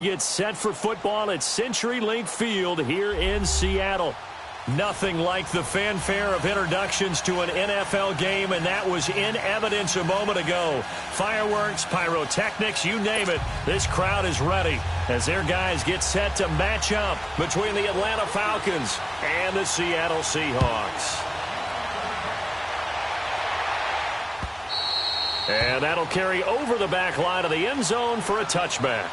Gets set for football at CenturyLink Field here in Seattle. Nothing like the fanfare of introductions to an NFL game, and that was in evidence a moment ago. Fireworks, pyrotechnics, you name it. This crowd is ready as their guys get set to match up between the Atlanta Falcons and the Seattle Seahawks. And that'll carry over the back line of the end zone for a touchback.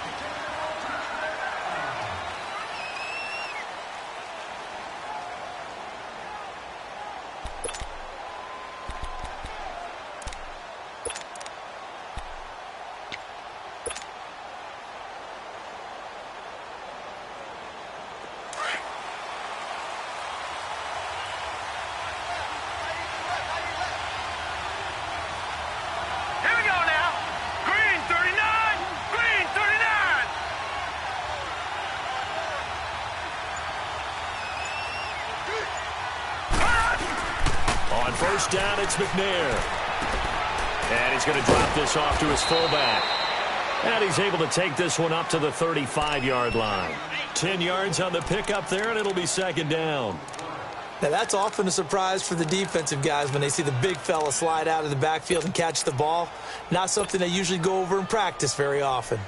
First down, it's McNair. And he's going to drop this off to his fullback. And he's able to take this one up to the 35-yard line. 10 yards on the pickup there, and it'll be second down. Now, that's often a surprise for the defensive guys when they see the big fella slide out of the backfield and catch the ball. Not something they usually go over in practice very often.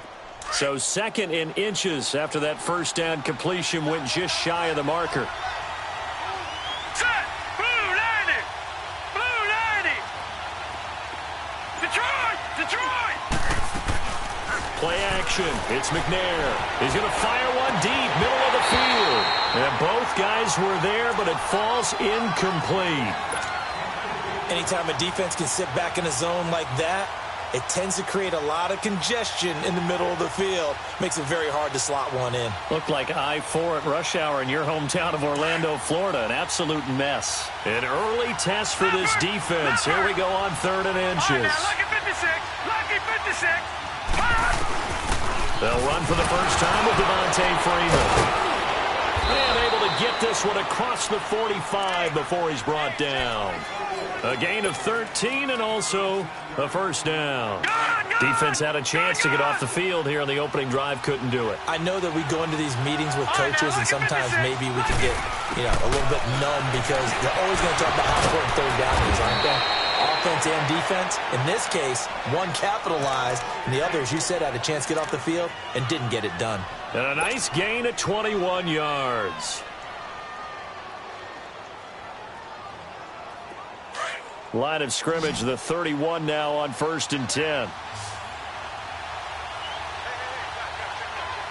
So second in inches after that first down completion went just shy of the marker. Play action. It's McNair. He's going to fire one deep, middle of the field. And both guys were there, but it falls incomplete. Anytime a defense can sit back in a zone like that, it tends to create a lot of congestion in the middle of the field. Makes it very hard to slot one in. Looked like I-4 at rush hour in your hometown of Orlando, Florida. An absolute mess. An early test for this defense. Here we go on third and inches. Lucky 56. Lucky 56. They'll run for the first time with Devontae Freeman. And able to get this one across the 45 before he's brought down. A gain of 13 and also a first down. Defense had a chance to get off the field here on the opening drive, couldn't do it. I know that we go into these meetings with coaches and sometimes maybe we can get, a little bit numb because they're always going to talk about how important third down is, aren't they? Offense and defense. In this case, one capitalized, and the other, as you said, had a chance to get off the field and didn't get it done. And a nice gain of 21 yards. Line of scrimmage, the 31 now on 1st and 10.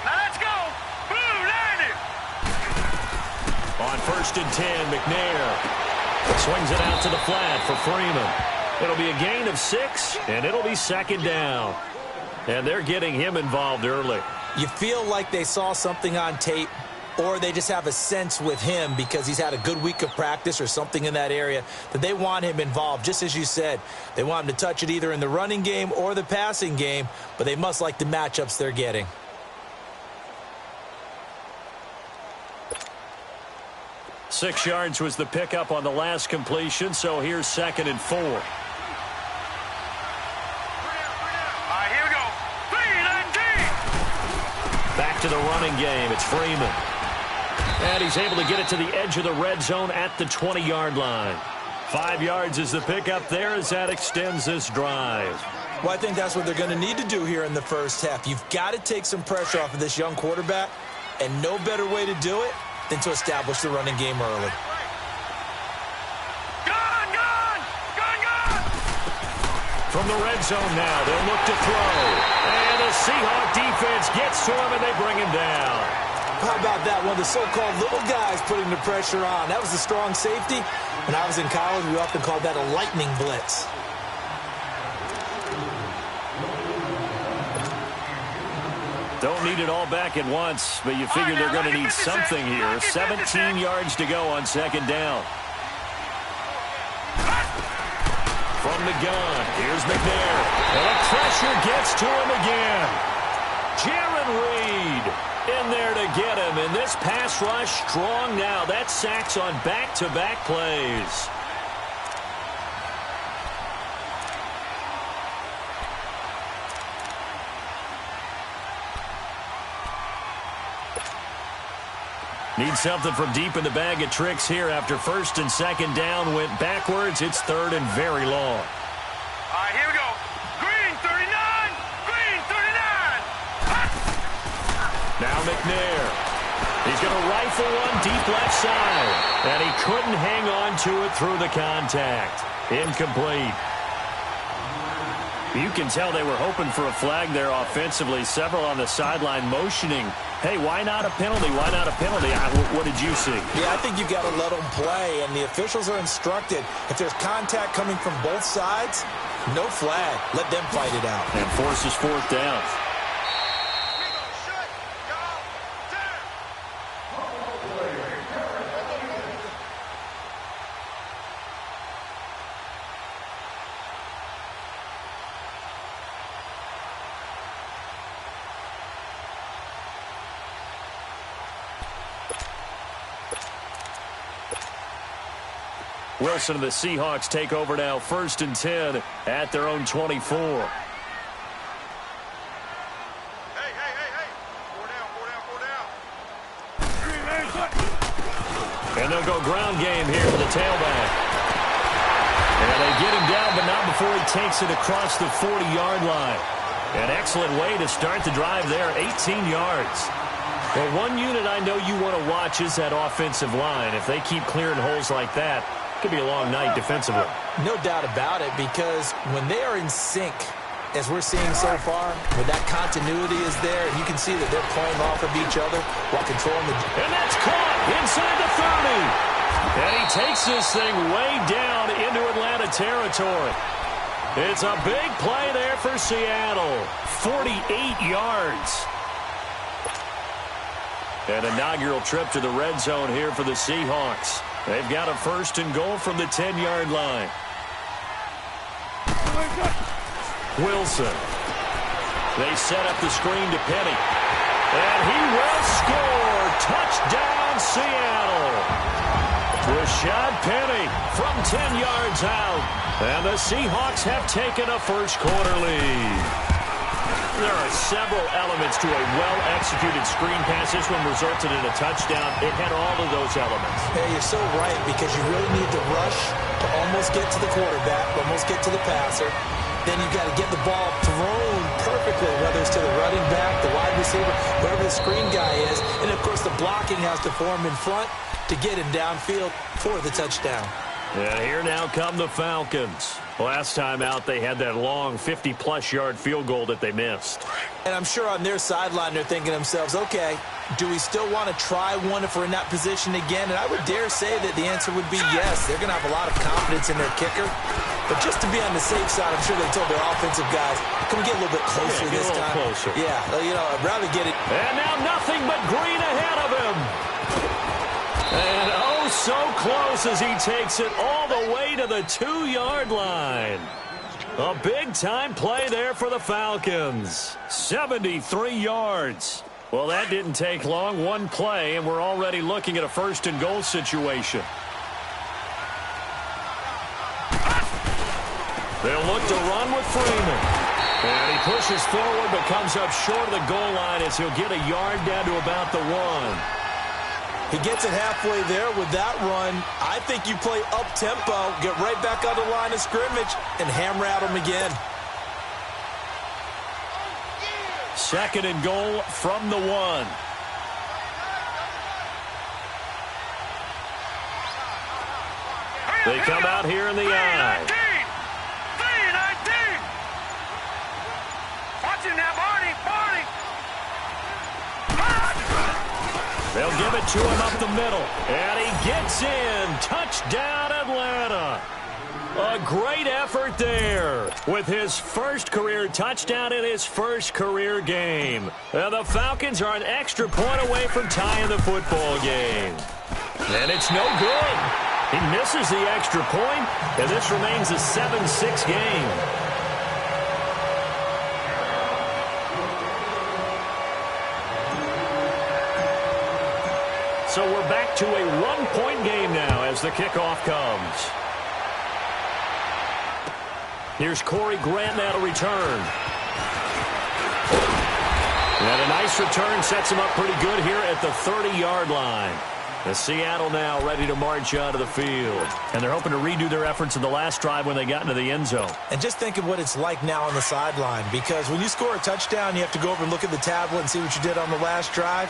Now let's go. Blue, landed. On 1st and 10, McNair swings it out to the flat for Freeman. It'll be a gain of 6, and it'll be second down. And they're getting him involved early. You feel like they saw something on tape, or they just have a sense with him because he's had a good week of practice or something in that area that they want him involved. Just as you said, they want him to touch it either in the running game or the passing game, but they must like the matchups they're getting. Six yards was the pickup on the last completion, so here's 2nd and 4. All right, here we go. 3-19. Back to the running game. It's Freeman. And he's able to get it to the edge of the red zone at the 20-yard line. 5 yards is the pickup there as that extends this drive. Well, I think that's what they're going to need to do here in the first half. You've got to take some pressure off of this young quarterback, and no better way to do it than to establish the running game early. Gone! From the red zone now, they'll look to throw. And the Seahawk defense gets to him, and they bring him down. How about that? One of the so-called little guys putting the pressure on. That was a strong safety. When I was in college, we often called that a lightning blitz. Don't need it all back at once, but you figure they're going to need something here. 17 yards to go on second down. From the gun, here's McNair. And the pressure gets to him again. Jaron Reed in there to get him. And this pass rush strong now. That's sacks on back-to-back plays. Need something from deep in the bag of tricks here after first and second down went backwards. It's third and very long. All right, here we go. Green 39. Green 39. Now McNair. He's going to rifle one deep left side. And he couldn't hang on to it through the contact. Incomplete. You can tell they were hoping for a flag there offensively. Several on the sideline motioning, hey, why not a penalty? Why not a penalty? What did you see? Yeah, I think you've got to let them play, and the officials are instructed. If there's contact coming from both sides, no flag. Let them fight it out. And forces fourth down. Wilson and the Seahawks take over now, 1st and 10 at their own 24. Hey. 4 down. And they'll go ground game here for the tailback. And they get him down, but not before he takes it across the 40-yard line. An excellent way to start the drive there, 18 yards. Well, one unit I know you want to watch is that offensive line. If they keep clearing holes like that, it could be a long night defensively. No doubt about it, because when they are in sync, as we're seeing so far, when that continuity is there, and you can see that they're playing off of each other while controlling the... And that's caught inside the 30. And he takes this thing way down into Atlanta territory. It's a big play there for Seattle. 48 yards. An inaugural trip to the red zone here for the Seahawks. They've got a 1st and goal from the 10-yard line. Wilson. They set up the screen to Penny. And he will score. Touchdown, Seattle. Rashad Penny from 10 yards out. And the Seahawks have taken a first-quarter lead. There are several elements to a well-executed screen pass. This one resulted in a touchdown. It had all of those elements. Hey, you're so right, because you really need to rush to almost get to the quarterback, almost get to the passer. Then you've got to get the ball thrown perfectly, whether it's to the running back, the wide receiver, whoever the screen guy is. And, of course, the blocking has to form in front to get him downfield for the touchdown. And here now come the Falcons. Last time out, they had that long 50-plus yard field goal that they missed. And I'm sure on their sideline they're thinking to themselves, okay, do we still want to try one if we're in that position again? And I would dare say that the answer would be yes. They're going to have a lot of confidence in their kicker. But just to be on the safe side, I'm sure they told their offensive guys, can we get a little bit closer this time? Closer. Yeah, you know, I'd rather get it. And now nothing but green ahead of him. And oh, so close as he takes it all the way to the 2-yard line. A big-time play there for the Falcons. 73 yards. Well, that didn't take long. One play, and we're already looking at a 1st and goal situation. They'll look to run with Freeman. And he pushes forward but comes up short of the goal line as he'll get a yard down to about the 1. He gets it halfway there with that run. I think you play up-tempo, get right back on the line of scrimmage, and hammer at him again. 2nd and goal from the 1. They come out here in the eye. 3-19. Watch him now, Barney. They'll give it to him up the middle. And he gets in. Touchdown, Atlanta. A great effort there with his first career touchdown in his first career game. And the Falcons are an extra point away from tying the football game. And it's no good. He misses the extra point, and this remains a 7-6 game. So we're back to a one-point game now as the kickoff comes. Here's Corey Grant now to return. And a nice return sets him up pretty good here at the 30-yard line. The Seattle now ready to march out of the field. And they're hoping to redo their efforts in the last drive when they got into the end zone. And just think of what it's like now on the sideline, because when you score a touchdown, you have to go over and look at the tablet and see what you did on the last drive.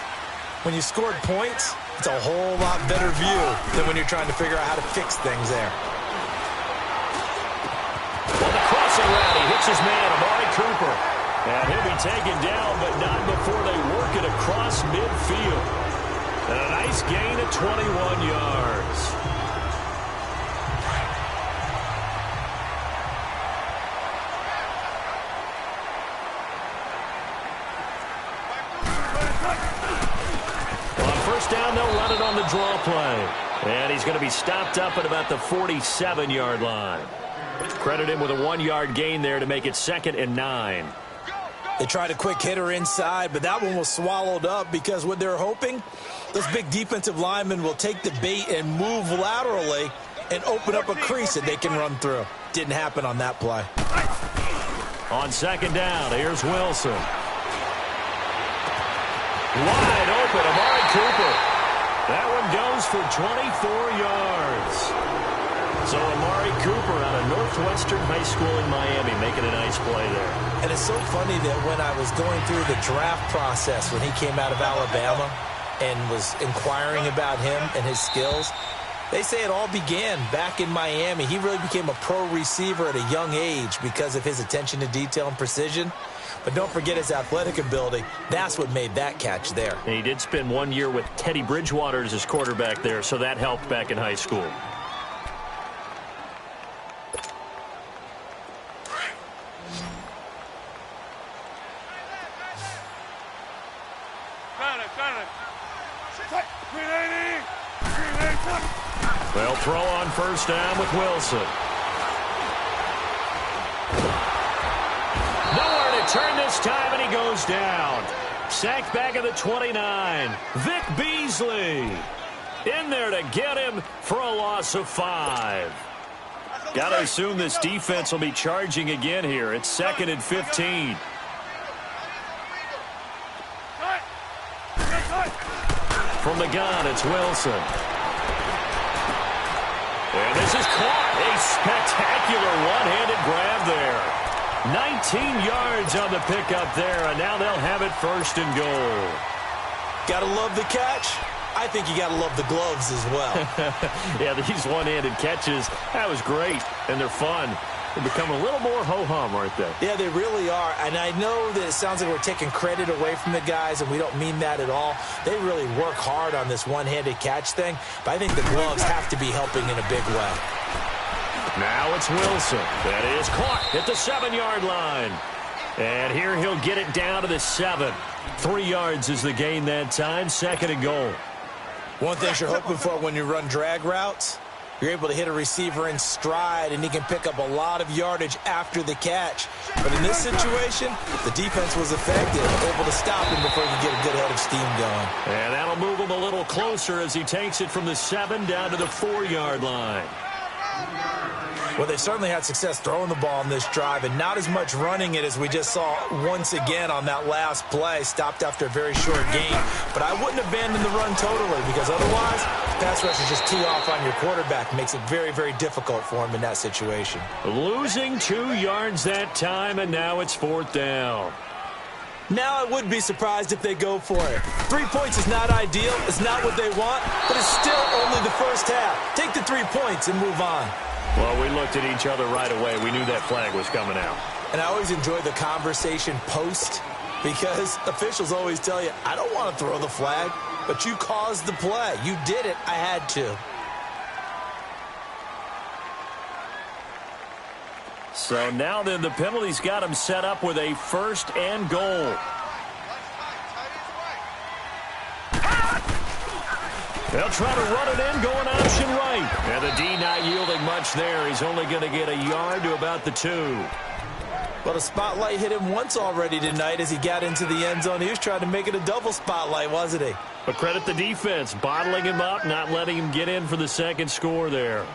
When you scored points, it's a whole lot better view than when you're trying to figure out how to fix things there. On the crossing route, he hits his man, Amari Cooper. And he'll be taken down, but not before they work it across midfield. And a nice gain of 21 yards. On first down, they'll run it on the draw play. And he's going to be stopped up at about the 47-yard line. Credit him with a 1-yard gain there to make it 2nd and 9. They tried a quick hitter inside, but that one was swallowed up because what they're hoping, those big defensive linemen will take the bait and move laterally and open up a crease that they can run through. Didn't happen on that play. On 2nd down, here's Wilson. Wide open, Amari Cooper. That one goes for 24 yards. So Amari Cooper out of Northwestern High School in Miami making a nice play there. And it's so funny that when I was going through the draft process when he came out of Alabama and was inquiring about him and his skills, they say it all began back in Miami. He really became a pro receiver at a young age because of his attention to detail and precision. But don't forget his athletic ability. That's what made that catch there. And he did spend 1 year with Teddy Bridgewater as his quarterback there, so that helped back in high school. They'll throw on first down with Wilson. Nowhere to turn this time, and he goes down. Sacked back at the 29. Vic Beasley in there to get him for a loss of 5. Got to assume this defense will be charging again here. It's 2nd and 15. From the gun, it's Wilson. And this is caught. A spectacular one-handed grab there. 19 yards on the pickup there, and now they'll have it 1st and goal. Gotta love the catch. I think you gotta love the gloves as well. Yeah, these one-handed catches, that was great, and they're fun. They become a little more ho-hum, aren't they? Yeah, they really are. And I know that it sounds like we're taking credit away from the guys, and we don't mean that at all. They really work hard on this one-handed catch thing, but I think the gloves have to be helping in a big way. Now it's Wilson. That is caught at the 7-yard line. And here he'll get it down to the 7. 3 yards is the gain that time. 2nd and goal. One thing you're hoping for when you run drag routes, you're able to hit a receiver in stride, and he can pick up a lot of yardage after the catch. But in this situation, the defense was effective, able to stop him before he could get a good head of steam going. And that'll move him a little closer as he takes it from the 7 down to the 4-yard line. Well, they certainly had success throwing the ball in this drive, and not as much running it as we just saw once again on that last play. Stopped after a very short gain. But I wouldn't abandon the run totally, because otherwise, pass rushers just tee off on your quarterback. Makes it very, very difficult for him in that situation. Losing 2 yards that time, and now it's 4th down. Now I would be surprised if they go for it. 3 points is not ideal. It's not what they want, but it's still only the first half. Take the 3 points and move on. Well, we looked at each other right away. We knew that flag was coming out. And I always enjoy the conversation post, because officials always tell you, I don't want to throw the flag, but you caused the play. You did it. I had to. So now then, the penalty's got him set up with a 1st and goal. They'll try to run it in, going option right. And the D not yielding much there. He's only going to get a yard to about the 2. Well, the spotlight hit him once already tonight as he got into the end zone. He was trying to make it a double spotlight, wasn't he? But credit the defense, bottling him up, not letting him get in for the 2nd score there.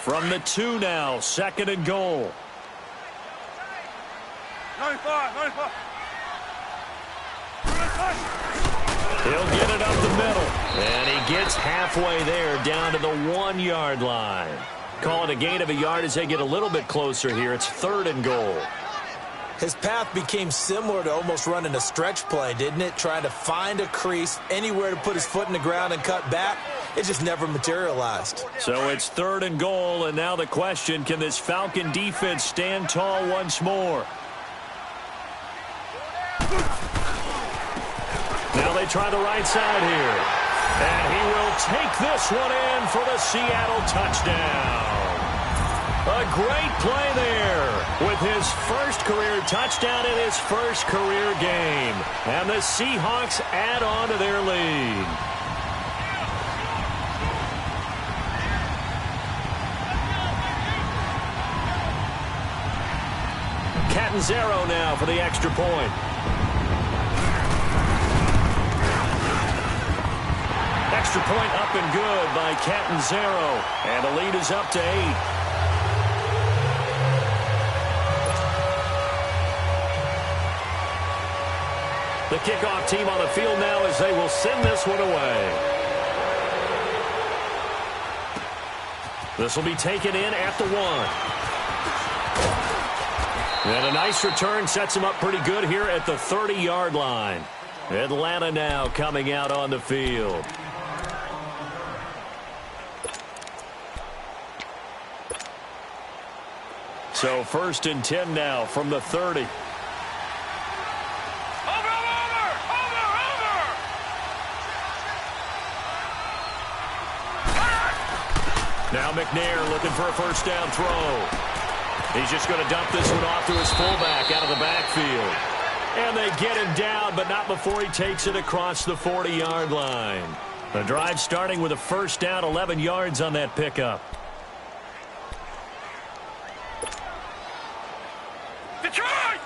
From the 2 now, 2nd and goal. 95. He'll get it up the middle. And he gets halfway there down to the 1-yard line. Call it a gain of a yard as they get a little bit closer here. It's 3rd and goal. His path became similar to almost running a stretch play, didn't it? Trying to find a crease, anywhere to put his foot in the ground and cut back. It just never materialized. So it's 3rd and goal, and now the question, can this Falcon defense stand tall once more? Now they try the right side here. And he will take this one in for the Seattle touchdown. A great play there with his first career touchdown in his first career game. And the Seahawks add on to their lead. Catanzaro now for the extra point. Extra point up and good by Catanzaro. And the lead is up to 8. The kickoff team on the field now as they will send this one away. This will be taken in at the 1. And a nice return sets him up pretty good here at the 30-yard line. Atlanta now coming out on the field. So 1st and 10 now from the 30. Now McNair looking for a first down throw. He's just going to dump this one off to his fullback out of the backfield. And they get him down, but not before he takes it across the 40-yard line. The drive starting with a first down, 11 yards on that pickup. Detroit!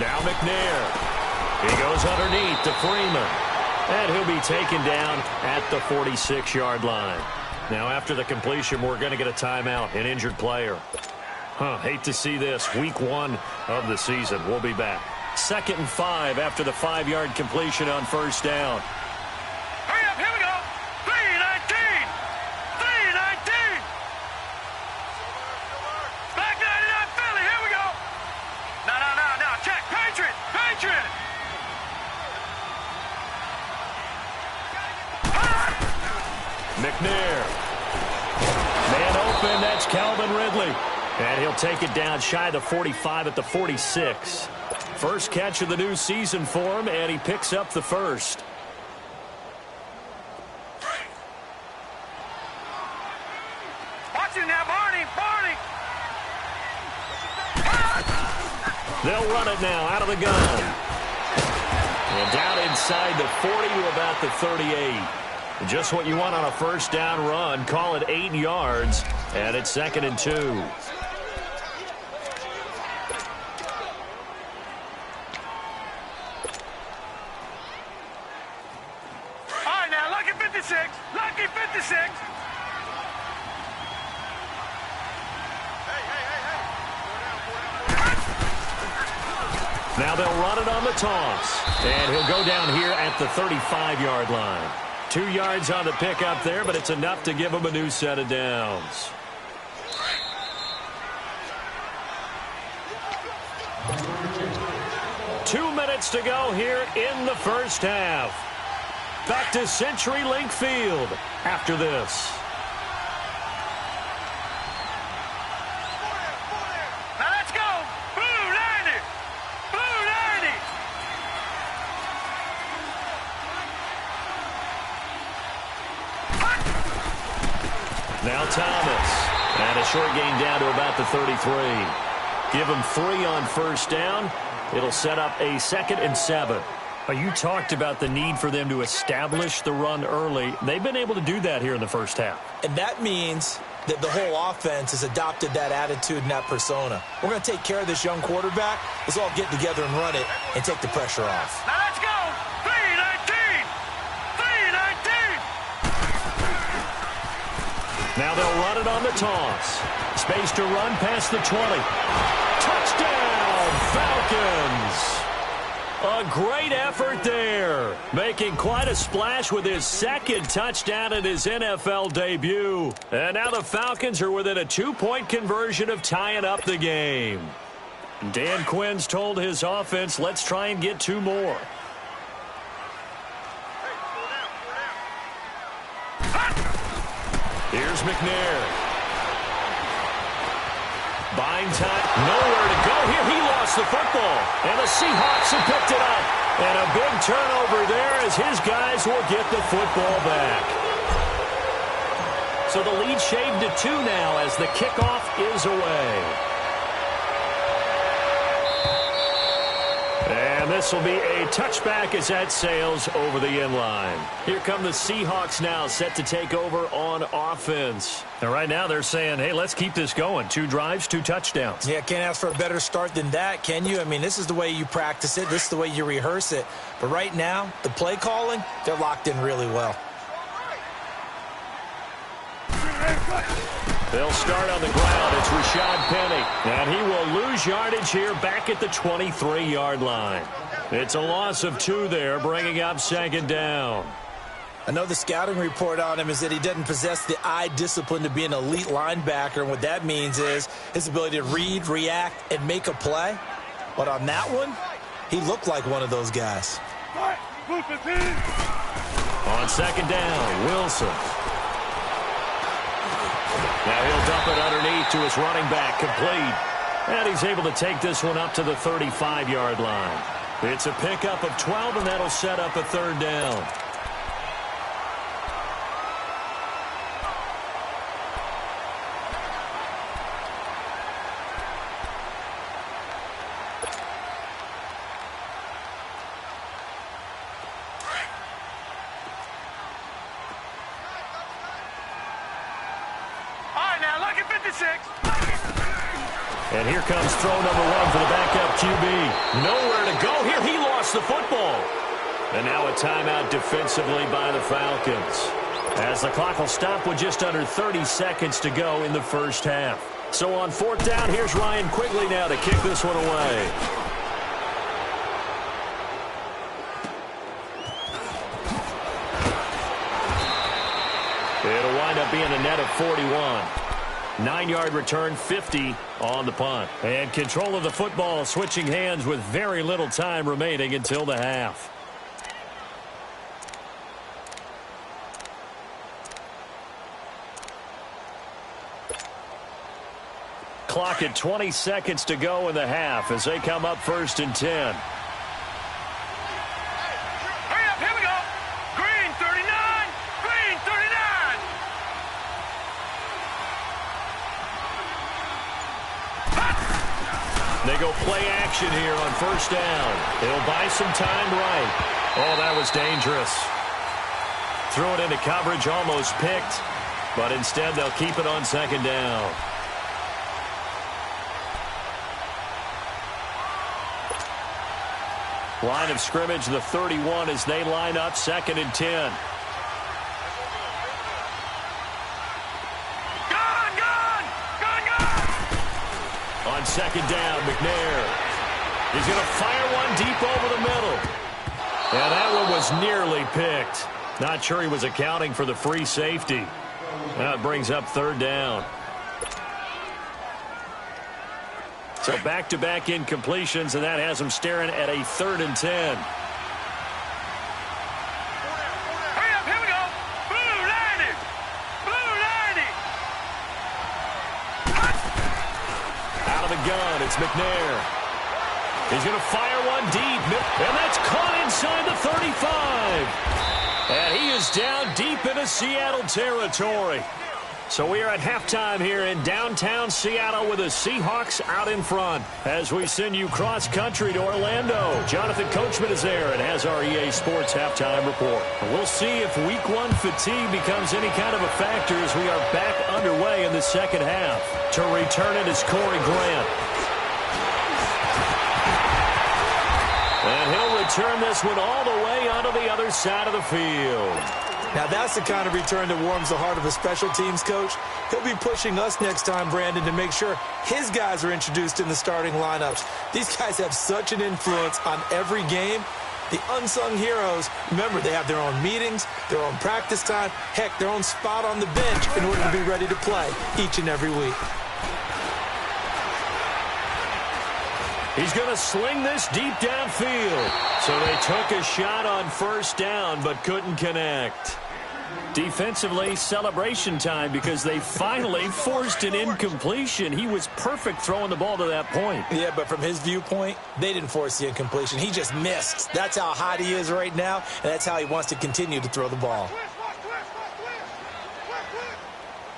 Now McNair. He goes underneath to Freeman. And he'll be taken down at the 46-yard line. Now after the completion, we're going to get a timeout, an injured player. Hate to see this. Week 1 of the season. We'll be back. 2nd and 5 after the 5-yard completion on first down. Hurry up, here we go. 3-19. Back 99 Philly, here we go. No. Check. Patriot. McNair. Man open, that's Calvin Ridley. And he'll take it down shy of the 45 at the 46. First catch of the new season for him, and he picks up the first. Watch him now, Barney. They'll run it now out of the gun. And down inside the 40 to about the 38. Just what you want on a first down run. Call it 8 yards, and it's 2nd and 2. All right, now, lucky 56. Now they'll run it on the toss. And he'll go down here at the 35-yard line. 2 yards on the pickup there, but it's enough to give him a new set of downs. Two minutes to go here in the first half. Back to CenturyLink Field after this. Now let's go. Blue 90. Now Thomas. And a short gain down to about the 33. Give him 3 on first down. It'll set up a 2nd and 7. You talked about the need for them to establish the run early. They've been able to do that here in the first half. And that means that the whole offense has adopted that attitude and that persona. We're going to take care of this young quarterback. Let's all get together and run it and take the pressure off. Now let's go. 3-19. 3-19. Now they'll run it on the toss. Space to run past the 20. Touchdown, Falcons! A great effort there, making quite a splash with his second touchdown in his NFL debut. And now the Falcons are within a 2-point conversion of tying up the game. Dan Quinn's told his offense, let's try and get 2 more. Here's McNair. Buying time, nowhere to go here. He lost the football, and the Seahawks have picked it up. And a big turnover there as his guys will get the football back. So the lead shaved to 2 now as the kickoff is away. And this will be a touchback as that sails over the inline. Here come the Seahawks now, set to take over on offense. And right now they're saying, hey, let's keep this going. 2 drives, 2 touchdowns. Yeah, can't ask for a better start than that, can you? I mean, this is the way you practice it. This is the way you rehearse it. But right now, the play calling, they're locked in really well. They'll start on the ground. It's Rashad Penny. And he will lose yardage here back at the 23-yard line. It's a loss of 2 there, bringing up 2nd down. I know the scouting report on him is that he doesn't possess the eye discipline to be an elite linebacker. And what that means is his ability to read, react, and make a play. But on that one, he looked like one of those guys. On 2nd down, Wilson. Now he'll dump it underneath to his running back, complete. And he's able to take this one up to the 35-yard line. It's a pickup of 12, and that'll set up a 3rd down. And here comes throw number 1 for the backup QB. Nowhere to go here. He lost the football. And now a timeout defensively by the Falcons, as the clock will stop with just under 30 seconds to go in the first half. So on 4th down, here's Ryan Quigley now to kick this one away. It'll wind up being a net of 41. 9-yard return, 50 on the punt. And control of the football switching hands with very little time remaining until the half. Clock at 20 seconds to go in the half as they come up 1st and 10. Hurry up, here we go. Green 39, green 39. They go play action here on 1st down. They'll buy some time right. Oh, that was dangerous. Threw it into coverage, almost picked. But instead, they'll keep it on 2nd down. Line of scrimmage, the 31, as they line up 2nd and 10. On 2nd down, McNair. He's going to fire one deep over the middle. And that one was nearly picked. Not sure he was accounting for the free safety. That brings up 3rd down. So back-to-back incompletions, and that has him staring at a 3rd and 10. Hurry up, here we go. Blue 90. Blue 90. Out of the gun, it's McNair. He's going to fire one deep, and that's caught inside the 35. And he is down deep into Seattle territory. So we are at halftime here in downtown Seattle with the Seahawks out in front. As we send you cross-country to Orlando, Jonathan Coachman is there and has our EA Sports halftime report. We'll see if Week 1 fatigue becomes any kind of a factor as we are back underway in the second half. To return it is Corey Grant. And he'll return this one all the way onto the other side of the field. Now, that's the kind of return that warms the heart of a special teams coach. He'll be pushing us next time, Brandon, to make sure his guys are introduced in the starting lineups. These guys have such an influence on every game. The unsung heroes, remember, they have their own meetings, their own practice time, heck, their own spot on the bench in order to be ready to play each and every week. He's going to sling this deep downfield. So they took a shot on first down but couldn't connect. Defensively, celebration time because they finally forced an incompletion. He was perfect throwing the ball to that point. Yeah, but from his viewpoint, they didn't force the incompletion. He just missed. That's how hot he is right now, and that's how he wants to continue to throw the ball.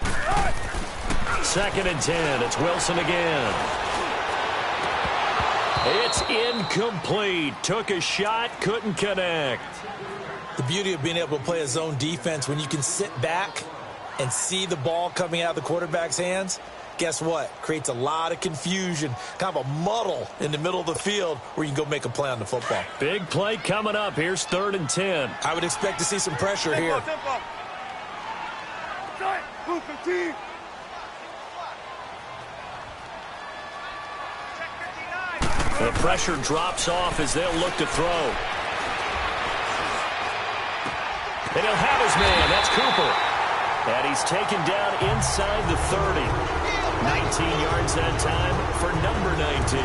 2nd and 10. It's Wilson again. It's incomplete. Took a shot, couldn't connect. The beauty of being able to play a zone defense when you can sit back and see the ball coming out of the quarterback's hands, guess what? Creates a lot of confusion, kind of a muddle in the middle of the field where you can go make a play on the football. Big play coming up. Here's 3rd and 10. I would expect to see some pressure here. The pressure drops off as they'll look to throw. And he'll have his man. That's Cooper. And he's taken down inside the 30. 19 yards that time for number 19.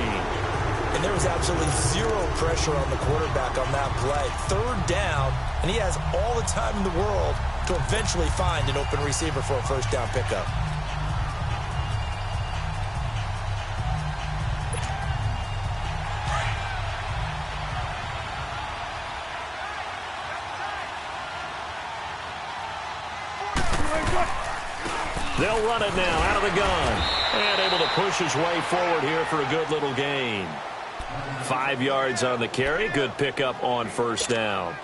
And there was absolutely zero pressure on the quarterback on that play. 3rd down, and he has all the time in the world to eventually find an open receiver for a first down pickup. They'll run it now out of the gun. And able to push his way forward here for a good little gain. 5 yards on the carry. Good pickup on first down.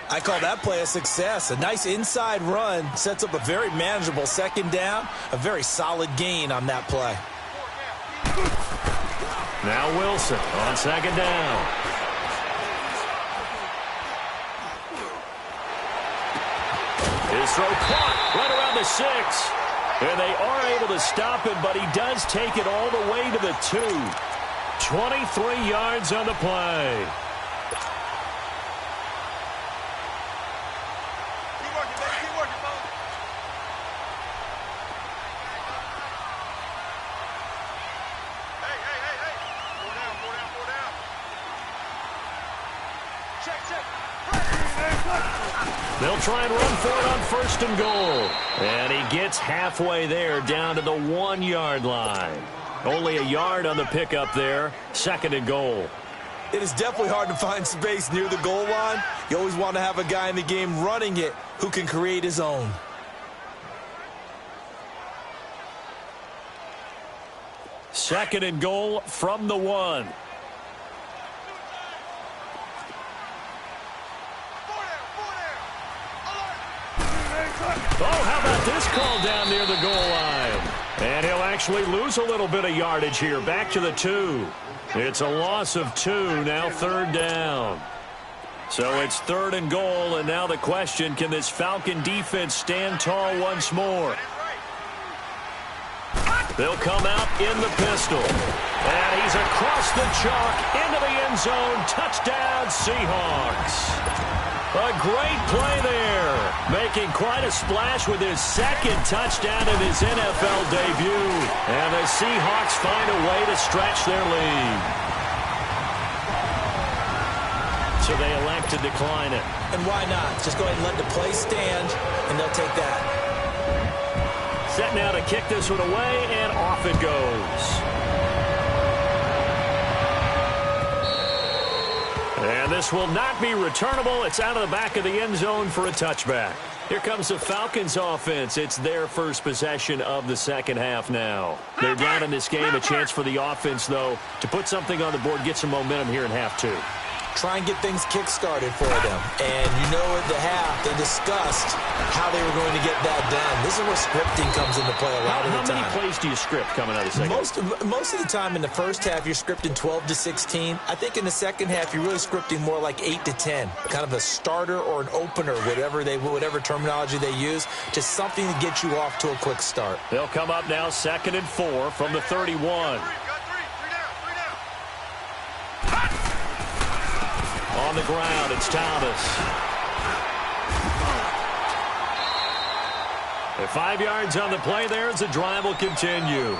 I call that play a success. A nice inside run sets up a very manageable 2nd down. A very solid gain on that play. Now Wilson on 2nd down. His throw caught right around the 6. And they are able to stop him, but he does take it all the way to the 2. 23 yards on the play. Keep working, baby. Keep working, folks. Hey. Four down. Check. They'll try and run for it on 1st and goal. And he gets halfway there down to the 1-yard line. Only a yard on the pickup there. 2nd and goal. It is definitely hard to find space near the goal line. You always want to have a guy in the game running it who can create his own. Second and goal from the 1. Oh, how about this call down near the goal line? And he'll actually lose a little bit of yardage here. Back to the 2. It's a loss of 2. Now 3rd down. So it's 3rd and goal, and now the question, can this Falcon defense stand tall once more? They'll come out in the pistol. And he's across the chalk into the end zone. Touchdown, Seahawks. A great play there. Making quite a splash with his 2nd touchdown in his NFL debut. And the Seahawks find a way to stretch their lead. So they elect to decline it. And why not? Just go ahead and let the play stand, and they'll take that. Set now to kick this one away, and off it goes. And this will not be returnable. It's out of the back of the end zone for a touchback. Here comes the Falcons offense. It's their first possession of the second half now. They're down in this game. A chance for the offense, though, to put something on the board, get some momentum here in half two. Try and get things kick-started for them. And you know at the half, they discussed how they were going to get that done. This is where scripting comes into play a lot of the time. How many plays do you script coming out of the second? Most of the time in the first half, you're scripting 12 to 16. I think in the second half, you're really scripting more like 8 to 10. Kind of a starter or an opener, whatever terminology they use. Just something to get you off to a quick start. They'll come up now 2nd and 4 from the 31. On the ground, it's Thomas. At 5 yards on the play there as the drive will continue.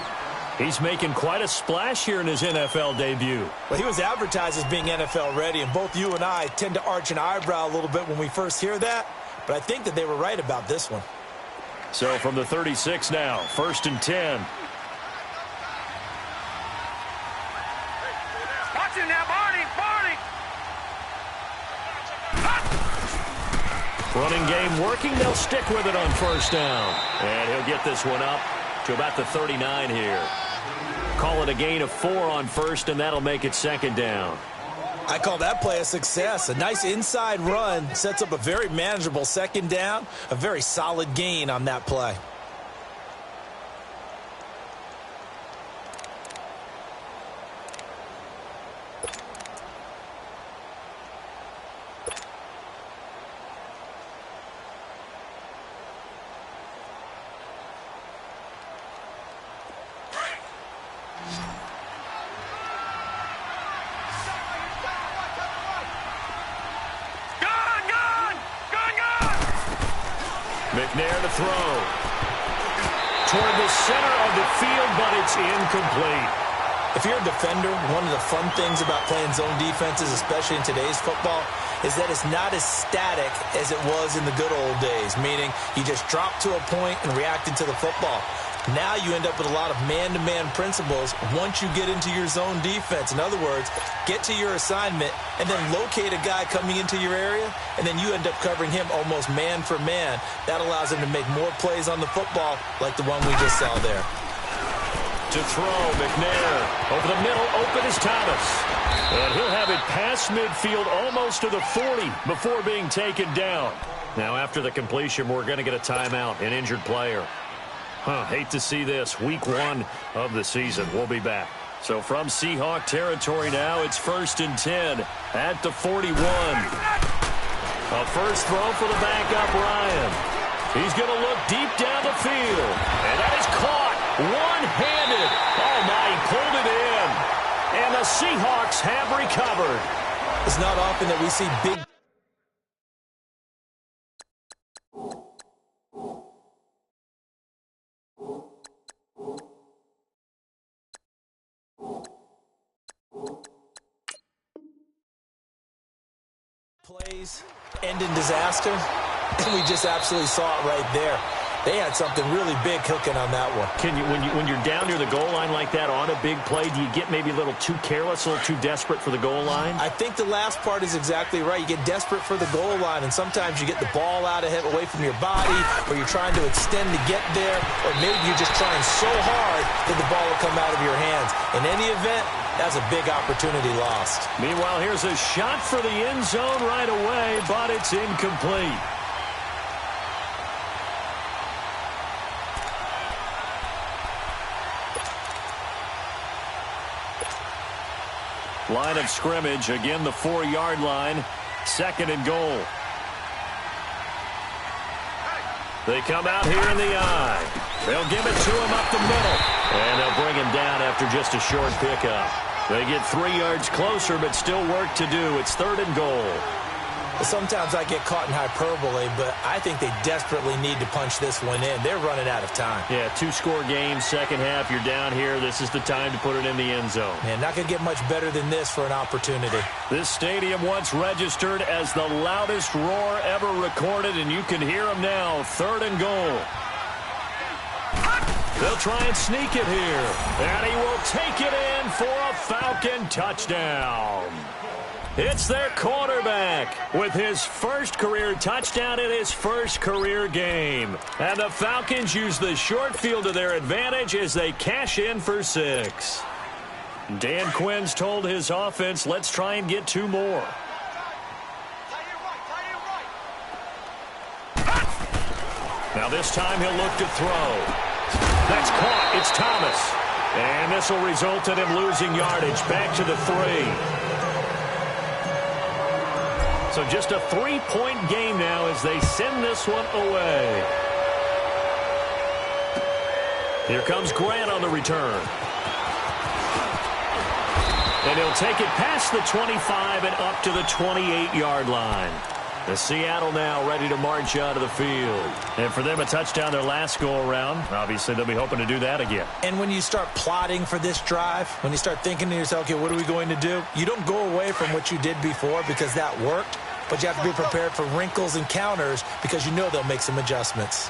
He's making quite a splash here in his NFL debut. Well, he was advertised as being NFL ready, and both you and I tend to arch an eyebrow a little bit when we first hear that, but I think that they were right about this one. So from the 36 now, 1st and 10. Watch him now, Barney. Running game working. They'll stick with it on 1st down. And he'll get this one up to about the 39 here. Call it a gain of 4 on 1st, and that'll make it 2nd down. I call that play a success. A nice inside run sets up a very manageable 2nd down. A very solid gain on that play. McNair to throw. Toward the center of the field, but it's incomplete. If you're a defender, one of the fun things about playing zone defenses, especially in today's football, is that it's not as static as it was in the good old days, meaning you just dropped to a point and reacted to the football. Now you end up with a lot of man-to-man principles once you get into your zone defense. In other words, get to your assignment and then locate a guy coming into your area, and then you end up covering him almost man for man. That allows him to make more plays on the football like the one we just saw there. To throw, McNair. Over the middle, open is Thomas. And he'll have it past midfield almost to the 40 before being taken down. Now after the completion, we're going to get a timeout, an injured player. Hate to see this. Week 1 of the season. We'll be back. So from Seahawk territory now, it's 1st and 10 at the 41. A first throw for the backup, Ryan. He's going to look deep down the field. And that is caught one-handed. Oh, my, he pulled it in. And the Seahawks have recovered. It's not often that we see big plays end in disaster, and we just absolutely saw it right there. They had something really big cooking on that one. When you're down near the goal line like that on a big play, do you get maybe a little too careless, a little too desperate for the goal line? I think the last part is exactly right. You get desperate for the goal line, and sometimes you get the ball out ahead, away from your body, or you're trying to extend to get there, or maybe you're just trying so hard that the ball will come out of your hands. In any event, that's a big opportunity lost. Meanwhile, here's a shot for the end zone right away, but it's incomplete. Line of scrimmage, again the 4-yard line, 2nd and goal. They come out here in the eye. They'll give it to him up the middle. And they'll bring him down after just a short pickup. They get 3 yards closer, but still work to do. It's 3rd and goal. Sometimes I get caught in hyperbole, but I think they desperately need to punch this one in. They're running out of time. Yeah, 2-score game, second half. You're down here. This is the time to put it in the end zone. Man, not going to get much better than this for an opportunity. This stadium once registered as the loudest roar ever recorded, and you can hear them now. 3rd and goal. They'll try and sneak it here. And he will take it in for a Falcon touchdown. It's their quarterback with his first career touchdown in his first career game. And the Falcons use the short field to their advantage as they cash in for 6. Dan Quinn's told his offense, let's try and get 2 more. Now this time he'll look to throw. That's caught. It's Thomas. And this will result in him losing yardage. Back to the 3. So just a 3-point game now as they send this one away. Here comes Grant on the return. And he'll take it past the 25 and up to the 28-yard line. The Seattle now ready to march out of the field. And for them, a touchdown their last go-around. Obviously, they'll be hoping to do that again. And when you start plotting for this drive, when you start thinking to yourself, okay, what are we going to do? You don't go away from what you did before because that worked, but you have to be prepared for wrinkles and counters because you know they'll make some adjustments.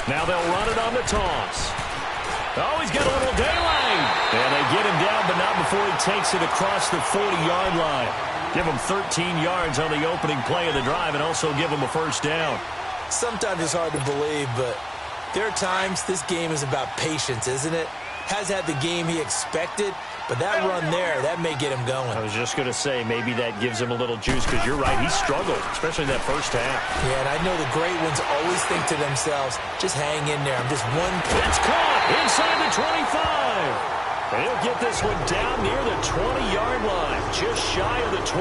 Now they'll run it on the toss. Oh, he's got a little daylight. And they get him down, but not before he takes it across the 40-yard line. Give him 13 yards on the opening play of the drive and also give him a first down. Sometimes it's hard to believe, but there are times this game is about patience, isn't it? Has had the game he expected, but that run there, that may get him going. I was just going to say, maybe that gives him a little juice, because you're right, he struggled, especially in that first half. Yeah, and I know the great ones always think to themselves, just hang in there. I'm just one. It's caught inside the 25. And he'll get this one down near the 20-yard line, just shy of the 20.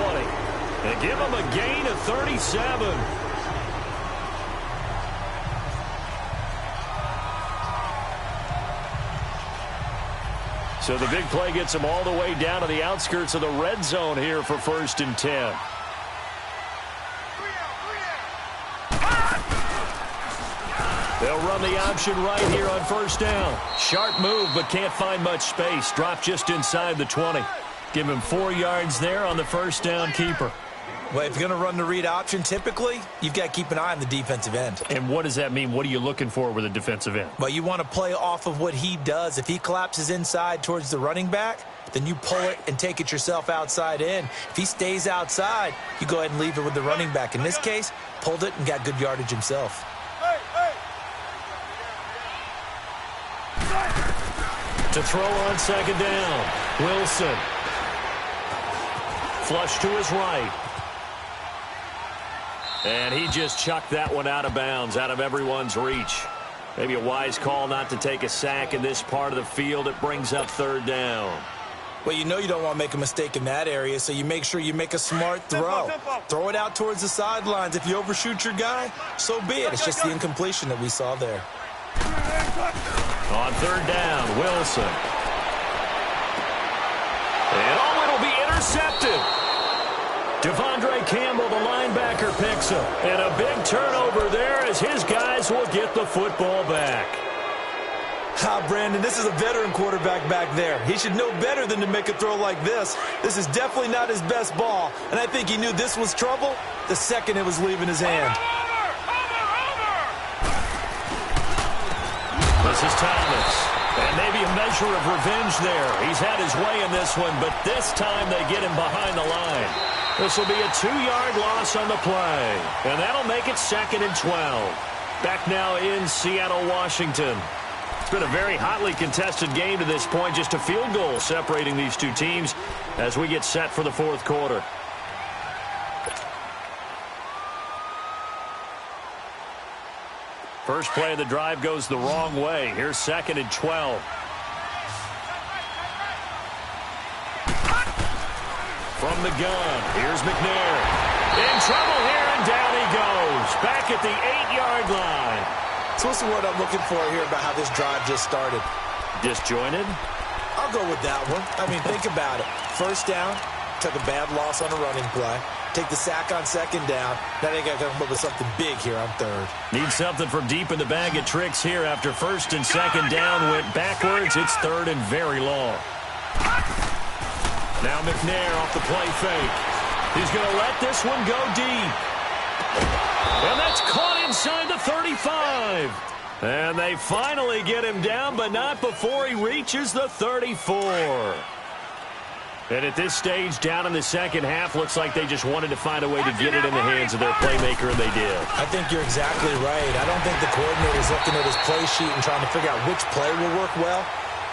And give him a gain of 37. So the big play gets him all the way down to the outskirts of the red zone here for 1st and 10. They'll run the option right here on 1st down. Sharp move, but can't find much space. Drop just inside the 20. Give him 4 yards there on the 1st down keeper. Well, if you're going to run the read option, typically, you've got to keep an eye on the defensive end. And what does that mean? What are you looking for with a defensive end? Well, you want to play off of what he does. If he collapses inside towards the running back, then you pull it and take it yourself outside in. If he stays outside, you go ahead and leave it with the running back. In this case, pulled it and got good yardage himself. To throw on 2nd down, Wilson. Flush to his right. And he just chucked that one out of bounds, out of everyone's reach. Maybe a wise call not to take a sack in this part of the field. It brings up 3rd down. Well, you know you don't want to make a mistake in that area, so you make sure you make a smart throw. Throw it out towards the sidelines. If you overshoot your guy, so be it. It's just the incompletion that we saw there. On 3rd down, Wilson. And it'll be intercepted. Devondre Campbell, the linebacker, picks him. And a big turnover there as his guys will get the football back. Brandon, this is a veteran quarterback back there. He should know better than to make a throw like this. This is definitely not his best ball. And I think he knew this was trouble the second it was leaving his hand. This is Thomas. And maybe a measure of revenge there. He's had his way in this one, but this time they get him behind the line. This will be a 2-yard loss on the play. And that'll make it 2nd and 12. Back now in Seattle, Washington. It's been a very hotly contested game to this point. Just a field goal separating these two teams as we get set for the 4th quarter. First play of the drive goes the wrong way. Here's 2nd and 12. From the gun, here's McNair. In trouble here, and down he goes. Back at the 8-yard line. So what's the word I'm looking for here about how this drive just started? Disjointed? I'll go with that one. I mean, think about it. 1st down, took a bad loss on a running play. Take the sack on 2nd down. Now they got to come up with something big here on 3rd. Need something from deep in the bag of tricks here after 1st and 2nd down went backwards. It's 3rd and very long. Now McNair off the play fake. He's going to let this one go deep. And that's caught inside the 35. And they finally get him down, but not before he reaches the 34. And at this stage, down in the second half, looks like they just wanted to find a way to get it in the hands of their playmaker, and they did. I think you're exactly right. I don't think the coordinator's looking at his play sheet and trying to figure out which play will work well.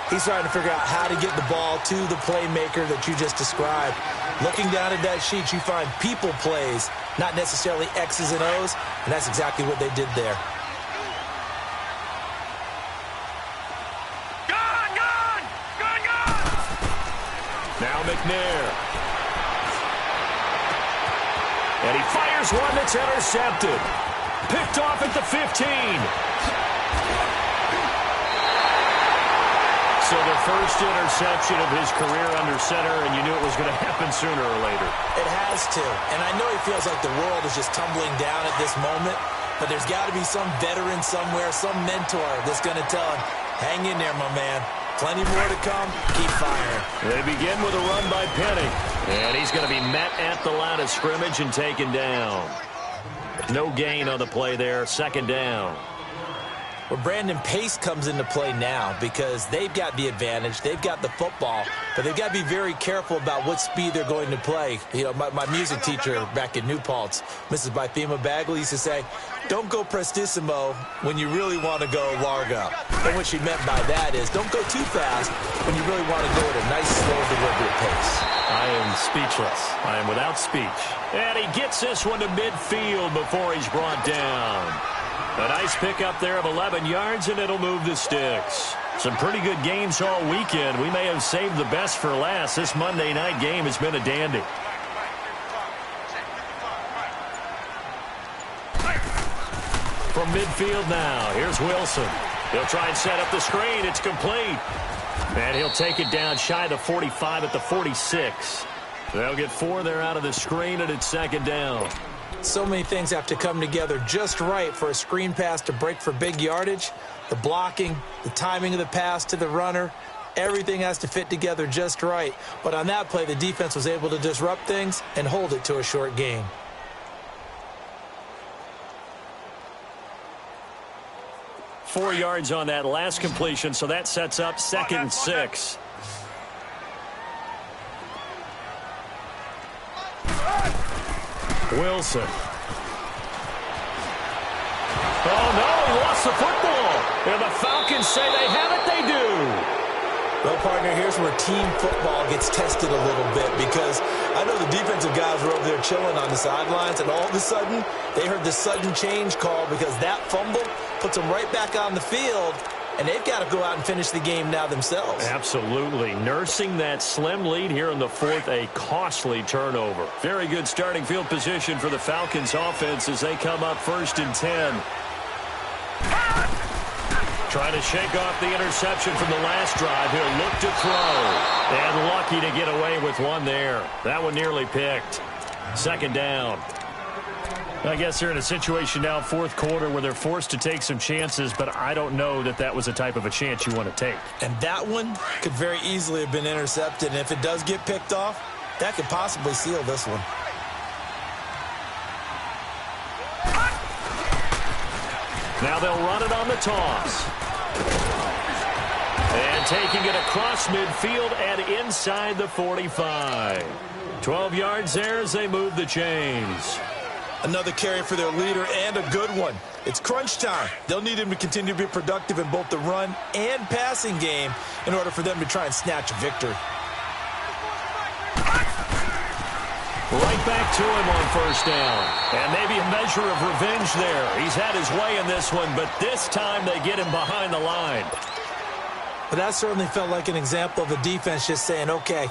He's trying to figure out how to get the ball to the playmaker that you just described. Looking down at that sheet, you find people plays, not necessarily X's and O's, and that's exactly what they did there. Now McNair. And he fires one that's intercepted. Picked off at the 15. So the first interception of his career under center, and you knew it was going to happen sooner or later. It has to. And I know he feels like the world is just tumbling down at this moment, but there's got to be some veteran somewhere, some mentor that's going to tell him, hang in there, my man. Plenty more to come. Keep firing. They begin with a run by Penny. And he's going to be met at the line of scrimmage and taken down. No gain on the play there. Second down. Well, Brandon, pace comes into play now because they've got the advantage. They've got the football, but they've got to be very careful about what speed they're going to play. You know, my music teacher back in New Paltz, Mrs. Bythema Bagley, used to say, don't go prestissimo when you really want to go largo. And what she meant by that is don't go too fast when you really want to go at a nice, slow, deliberate pace. I am speechless. I am without speech. And he gets this one to midfield before he's brought down. A nice pickup there of 11 yards, and it'll move the sticks. Some pretty good games all weekend. We may have saved the best for last. This Monday night game has been a dandy. From midfield now, here's Wilson. He'll try and set up the screen. It's complete. And he'll take it down shy of the 45 at the 46. They'll get 4 there out of the screen, and it's second down. So many things have to come together just right for a screen pass to break for big yardage. The blocking, the timing of the pass to the runner, everything has to fit together just right. But on that play, the defense was able to disrupt things and hold it to a short gain. Four yards on that last completion, so that sets up second and 6. Wilson. Oh, no, he lost the football. And the Falcons say they have it. They do. Well, partner, here's where team football gets tested a little bit because I know the defensive guys were over there chilling on the sidelines, and all of a sudden they heard the sudden change call because that fumble puts them right back on the field, and they've got to go out and finish the game now themselves. Absolutely. Nursing that slim lead here in the fourth, a costly turnover. Very good starting field position for the Falcons offense as they come up 1st and 10. Trying to shake off the interception from the last drive. He'll look to throw. And lucky to get away with one there. That one nearly picked. Second down. I guess they're in a situation now, fourth quarter, where they're forced to take some chances, but I don't know that that was the type of a chance you want to take. And that one could very easily have been intercepted. And if it does get picked off, that could possibly seal this one. Now they'll run it on the toss. And taking it across midfield and inside the 45. 12 yards there as they move the chains. Another carry for their leader and a good one. It's crunch time. They'll need him to continue to be productive in both the run and passing game in order for them to try and snatch a victory. Right back to him on first down. And maybe a measure of revenge there. He's had his way in this one, but this time they get him behind the line. But that certainly felt like an example of the defense just saying, okay,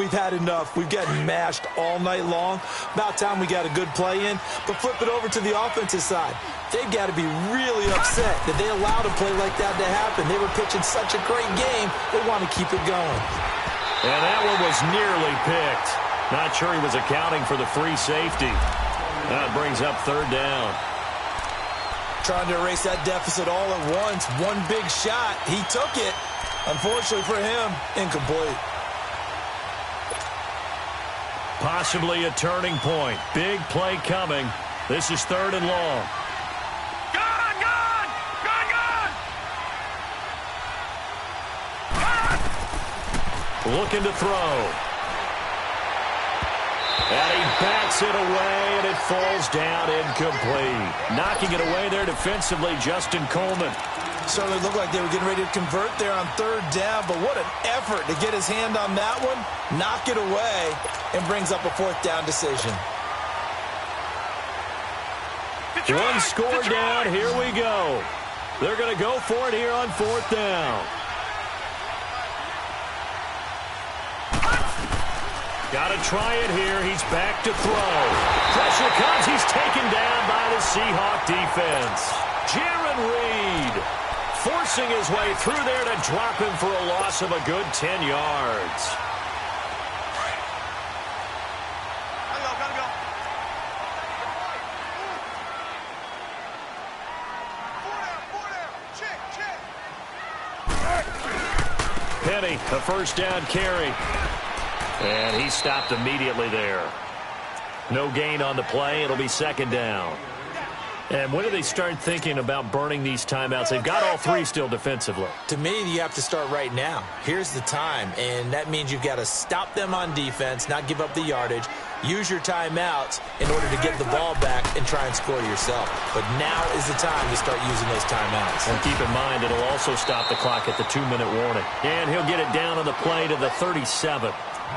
we've had enough. We've gotten mashed all night long. About time we got a good play in. But flip it over to the offensive side. They've got to be really upset that they allowed a play like that to happen. They were pitching such a great game, they want to keep it going. And that one was nearly picked. Not sure he was accounting for the free safety. That brings up third down. Trying to erase that deficit all at once. One big shot. He took it. Unfortunately for him, incomplete. Possibly a turning point. Big play coming. This is 3rd and long. Looking to throw. And he backs it away, and it falls down incomplete. Knocking it away there defensively, Justin Coleman. Certainly looked like they were getting ready to convert there on third down, but what an effort to get his hand on that one, knock it away, and brings up a fourth down decision. One score down, here we go. They're going to go for it here on fourth down. Got to try it here. He's back to throw. Pressure comes. He's taken down by the Seahawk defense. Jaron Reed forcing his way through there to drop him for a loss of a good 10 yards. Gotta go. Four down. Check. Penny, a first down carry. And he stopped immediately there. No gain on the play. It'll be second down. And when do they start thinking about burning these timeouts? They've got all three still defensively. To me, you have to start right now. Here's the time, and that means you've got to stop them on defense, not give up the yardage, use your timeouts in order to get the ball back and try and score yourself. But now is the time to start using those timeouts. And keep in mind, it'll also stop the clock at the 2-minute warning. And he'll get it down on the play to the 37.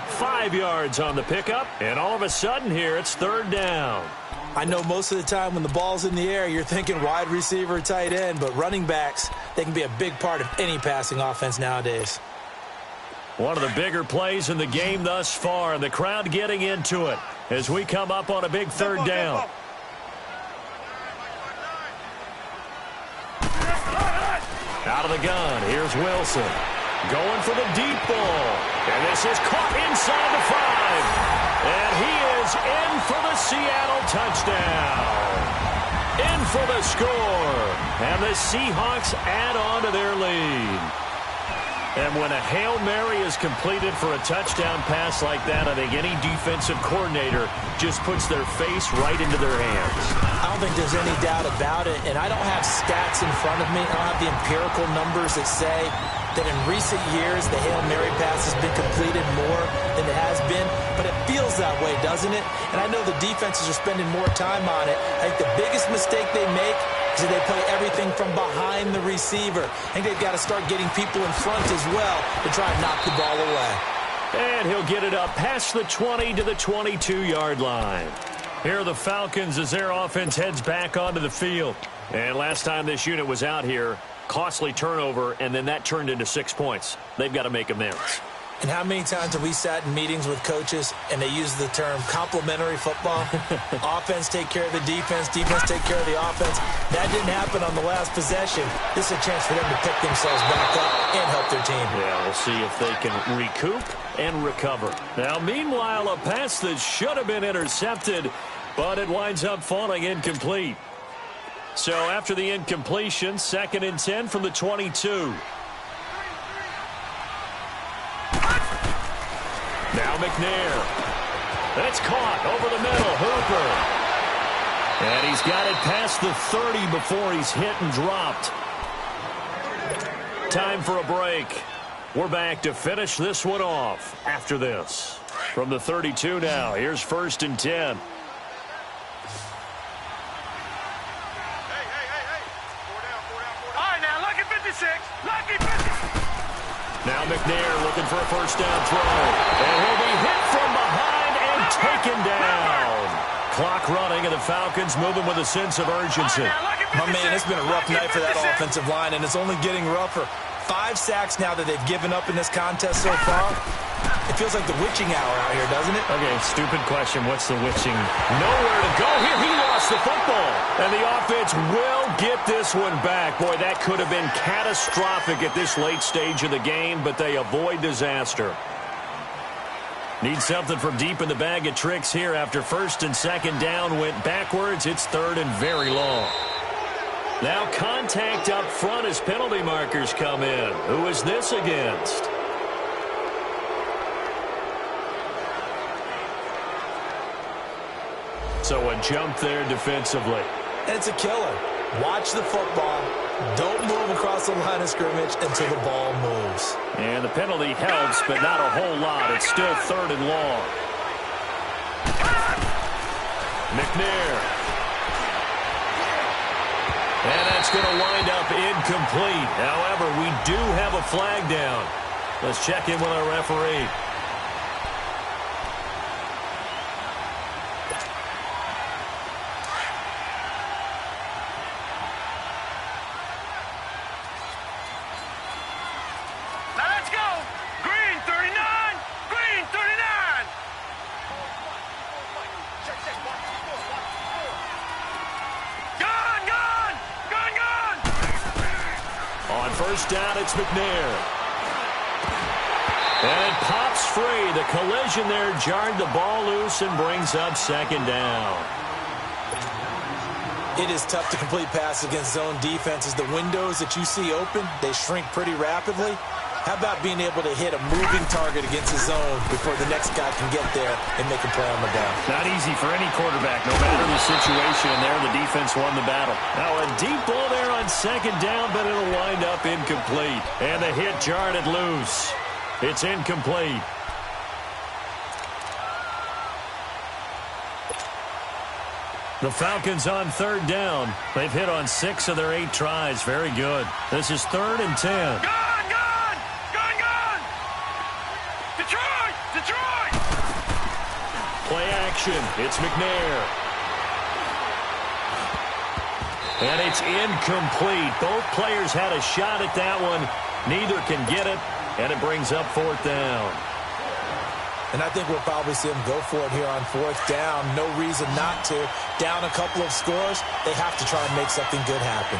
5 yards on the pickup, and all of a sudden here, it's third down. I know most of the time when the ball's in the air, you're thinking wide receiver, tight end, but running backs, they can be a big part of any passing offense nowadays. One of the bigger plays in the game thus far, and the crowd getting into it as we come up on a big third down. Out of the gun, here's Wilson. Going for the deep ball. And this is caught inside the 5. And he is in for the Seattle touchdown. In for the score. And the Seahawks add on to their lead. And when a Hail Mary is completed for a touchdown pass like that, I think any defensive coordinator just puts their face right into their hands. I don't think there's any doubt about it. And I don't have stats in front of me. I don't have the empirical numbers that say that in recent years the Hail Mary pass has been completed more than it has been, but it feels that way, doesn't it? And I know the defenses are spending more time on it. I think the biggest mistake they make is that they play everything from behind the receiver. I think they've got to start getting people in front as well to try and knock the ball away. And he'll get it up past the 20 to the 22-yard line. Here are the Falcons as their offense heads back onto the field. And last time this unit was out here, costly turnover, and then that turned into 6 points. They've got to make amends. And how many times have we sat in meetings with coaches and they use the term complementary football? Offense take care of the defense, defense take care of the offense. That didn't happen on the last possession. This is a chance for them to pick themselves back up and help their team. Yeah, we'll see if they can recoup and recover. Now, meanwhile, a pass that should have been intercepted, but it winds up falling incomplete. So after the incompletion, 2nd and 10 from the 22. Now McNair. It's caught over the middle. Hooper. And he's got it past the 30 before he's hit and dropped. Time for a break. We're back to finish this one off after this. From the 32 now, here's 1st and 10. Now McNair looking for a first down throw. And he'll be hit from behind and taken down. Clock running, and the Falcons moving with a sense of urgency. My man, it's been a rough night for that offensive line, and it's only getting rougher. 5 sacks now that they've given up in this contest so far. It feels like the witching hour out here, doesn't it? Okay, stupid question. What's the witching? Nowhere to go here. He lost the football. And the offense will get this one back. Boy, that could have been catastrophic at this late stage of the game, but they avoid disaster. Need something from deep in the bag of tricks here after 1st and 2nd down went backwards. It's 3rd and very long. Now contact up front as penalty markers come in. Who is this against? So a jump there defensively. And it's a killer. Watch the football. Don't move across the line of scrimmage until the ball moves. And the penalty helps, but not a whole lot. It's still 3rd and long. McNair. And that's going to wind up incomplete. However, we do have a flag down. Let's check in with our referee. Now let's go. Green 39. Green 39. Gone, gone. Gone, gone. On first down, it's McNair. And it pops free. The collision there jarred the ball loose and brings up second down. It is tough to complete passes against zone defenses. The windows that you see open, they shrink pretty rapidly. How about being able to hit a moving target against the zone before the next guy can get there and make a play on the ball? Not easy for any quarterback, no matter the situation. And there, the defense won the battle. Now, a deep ball there on second down, but it'll wind up incomplete. And the hit jarred it loose. It's incomplete. The Falcons on third down. They've hit on 6 of their 8 tries. Very good. This is 3rd and 10. Gone, gone. Gone, gone. Detroit, Detroit. Play action. It's McNair. And it's incomplete. Both players had a shot at that one. Neither can get it, and it brings up 4th down. And I think we'll probably see them go for it here on 4th down. No reason not to. Down a couple of scores, they have to try and make something good happen.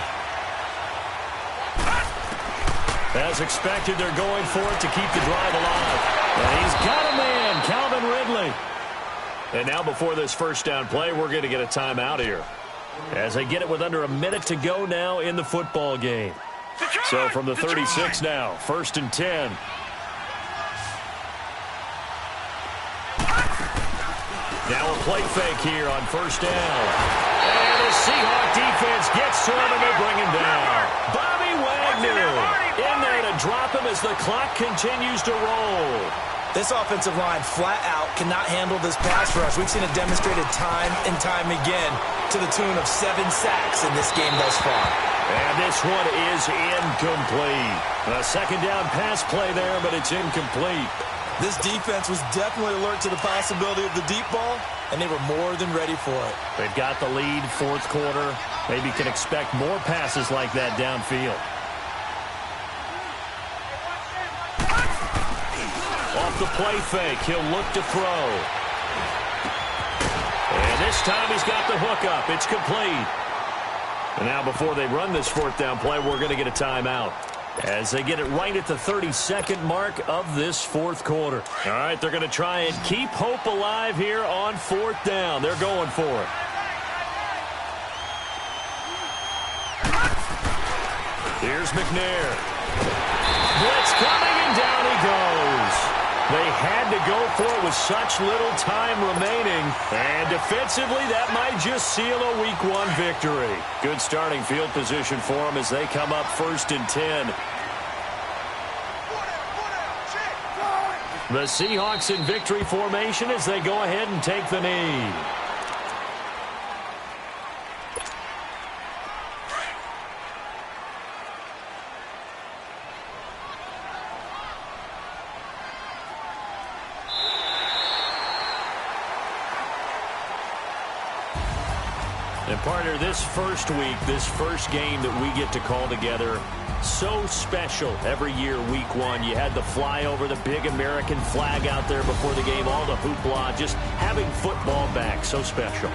As expected, they're going for it to keep the drive alive. And he's got a man, Calvin Ridley. And now before this first down play, we're going to get a timeout here. As they get it with under a minute to go now in the football game. Detroit, So from the 36 Detroit. now, 1st and 10. Now a play fake here on first down. And the Seahawk defense gets to him and they bring him down. Bobby Wagner in there to drop him as the clock continues to roll. This offensive line flat out cannot handle this pass rush. We've seen it demonstrated time and time again to the tune of 7 sacks in this game thus far. And this one is incomplete. A second down pass play there, but it's incomplete. This defense was definitely alert to the possibility of the deep ball, and they were more than ready for it. They've got the lead, 4th quarter. Maybe can expect more passes like that downfield. Off the play fake, he'll look to throw. And this time he's got the hook up. It's complete. And now before they run this 4th down play, we're going to get a timeout. As they get it right at the 32nd mark of this 4th quarter. All right, they're going to try and keep hope alive here on 4th down. They're going for it. Here's McNair. Blitz coming, and down he goes. They had to go for it with such little time remaining. And defensively, that might just seal a Week 1 victory. Good starting field position for them as they come up 1st and 10. The Seahawks in victory formation as they go ahead and take the knee. And partner, this first week, this first game that we get to call together, so special every year, Week 1. You had the flyover, the big American flag out there before the game, all the hoopla, just having football back, so special.